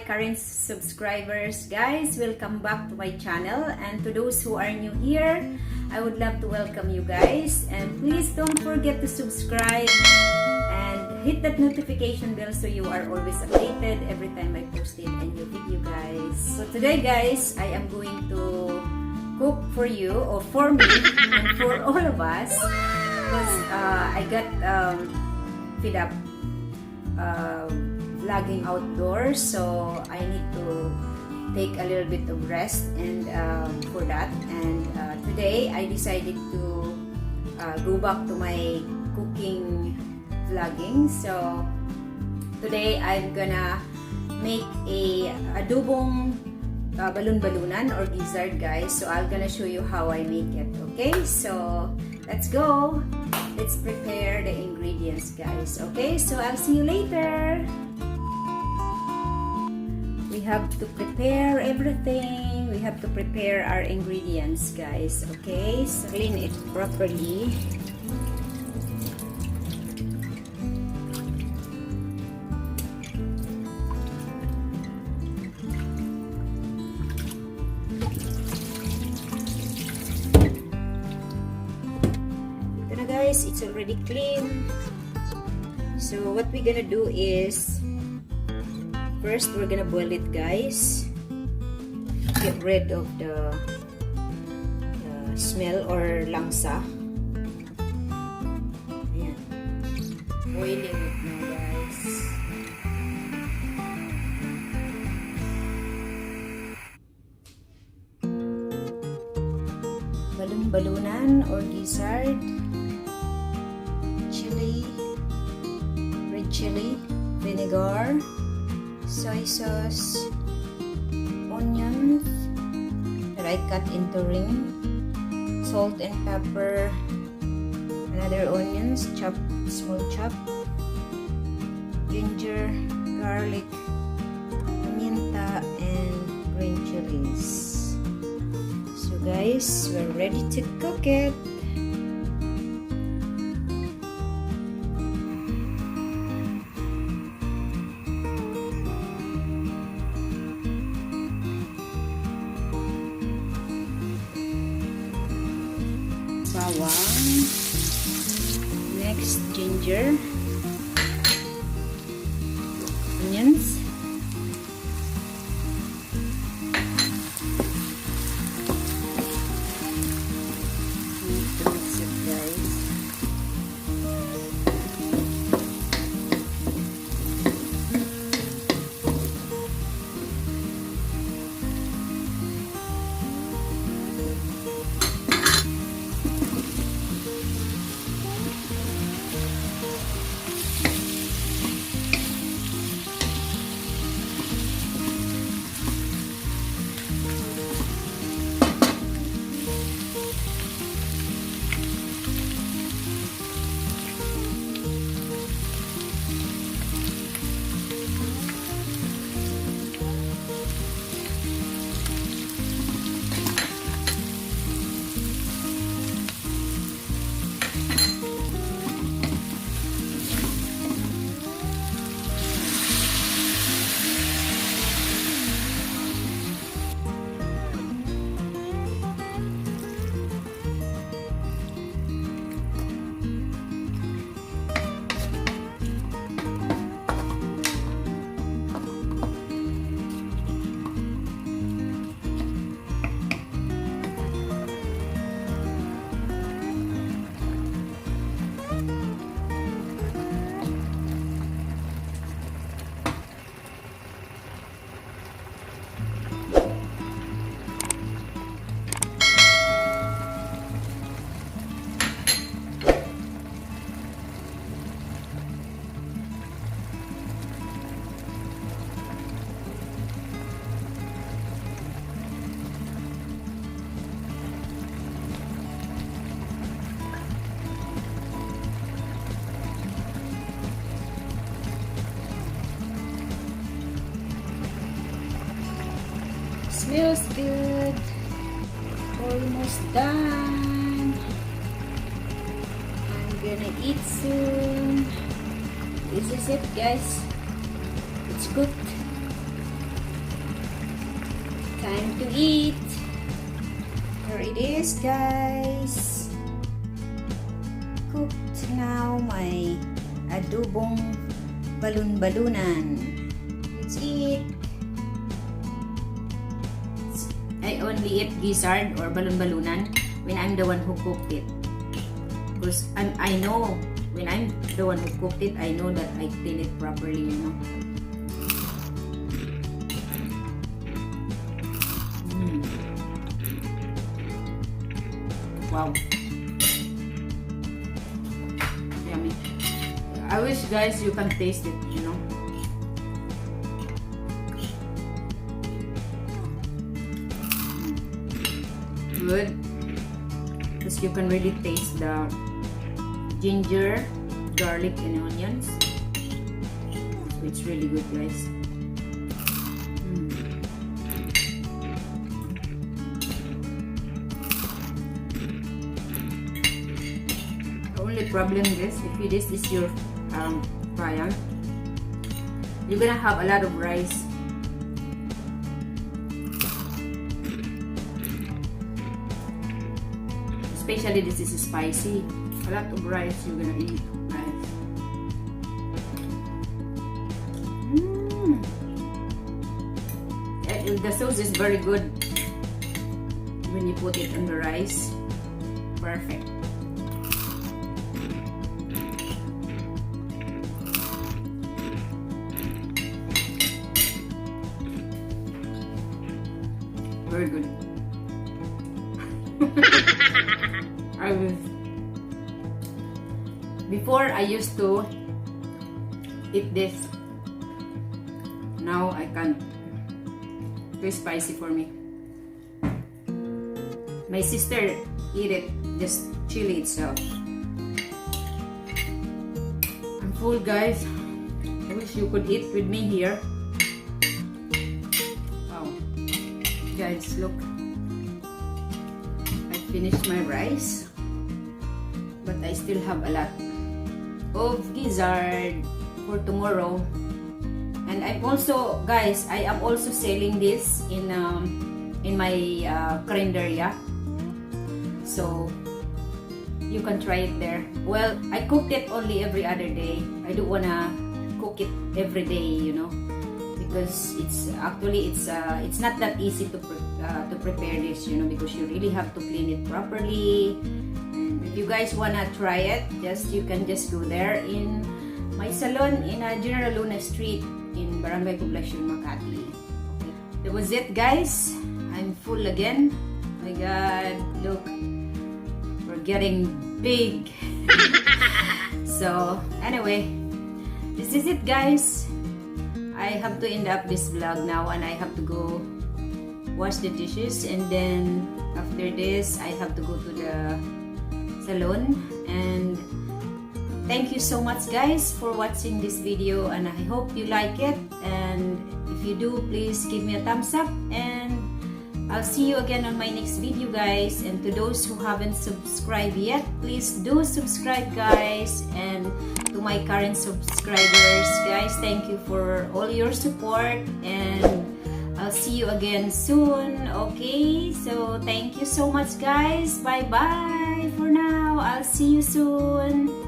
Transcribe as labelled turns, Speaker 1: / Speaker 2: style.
Speaker 1: current subscribers, guys, welcome back to my channel. And to those who are new here, I would love to welcome you guys. And please don't forget to subscribe and hit that notification bell so you are always updated every time I posted a new video, guys. So today, guys, I am going to cook for you, or for me and for all of us, because I got fed up vlogging outdoors, so I need to take a little bit of rest and for that. And today I decided to go back to my cooking vlogging. So today I'm gonna make a adobong balun-balunan or gizzard, guys. So I'm gonna show you how I make it. Okay, so let's go. Let's prepare the ingredients, guys. Okay, so I'll see you later. We have to prepare everything. We have to prepare our ingredients, guys. Okay, so clean it properly. Guys, it's already clean. So what we're gonna do is, first we're gonna boil it, guys. Get rid of the smell or langsa. Ayan. Boiling it now, guys. Balun-balunan or gizzard. Red chili, vinegar, soy sauce, onions that I cut into ring, salt and pepper, another onions, chopped, small chop, ginger, garlic, pimienta, and green chilies. So guys, we're ready to cook it. Bawang, next ginger, onions, need to mix it, guys. Smells good. Almost done. I'm gonna eat soon. This is it, guys. It's cooked. time to eat. Here it is, guys. Cooked now my adobong balun-balunan. Let's eat. I only eat gizzard or balun-balunan when I'm the one who cooked it. Because I know when I'm the one who cooked it, I know that I clean it properly, you know. Wow. Yummy. I wish, guys, you can taste it, you know. Good. Because you can really taste the ginger, garlic, and onions. So it's really good, guys. The only problem is if this is your viand, you're gonna have a lot of rice. Especially this is spicy. A lot of rice you're gonna eat, guys. The sauce is very good when you put it on the rice. Perfect. Very good. Before I used to eat this. Now I can't. Too spicy for me. My sister eat it just chili itself. I'm full, guys. I wish you could eat with me here. Wow. Guys, look. I finished my rice. But I still have a lot of gizzard for tomorrow. And I'm also, guys, I am also selling this in my carinderia. So you can try it there. Well, I cooked it only every other day. I don't wanna cook it every day, you know, because it's actually it's not that easy to prepare this, you know, because you really have to clean it properly. If you guys wanna try it, you can just go there in my salon in General Luna Street in Barangay Poblacion, Makati. Okay. That was it, guys. I'm full again. Oh my God, look, we're getting big. So anyway, this is it, guys. I have to end up this vlog now, and I have to go wash the dishes, and then after this I have to go to the salon. And thank you so much, guys, for watching this video, and I hope you like it. And if you do, please give me a thumbs up, and I'll see you again on my next video, guys. And to those who haven't subscribed yet, please do subscribe, guys. And to my current subscribers, guys, thank you for all your support, and I'll see you again soon. Okay, so thank you so much, guys. Bye bye for now. I'll see you soon.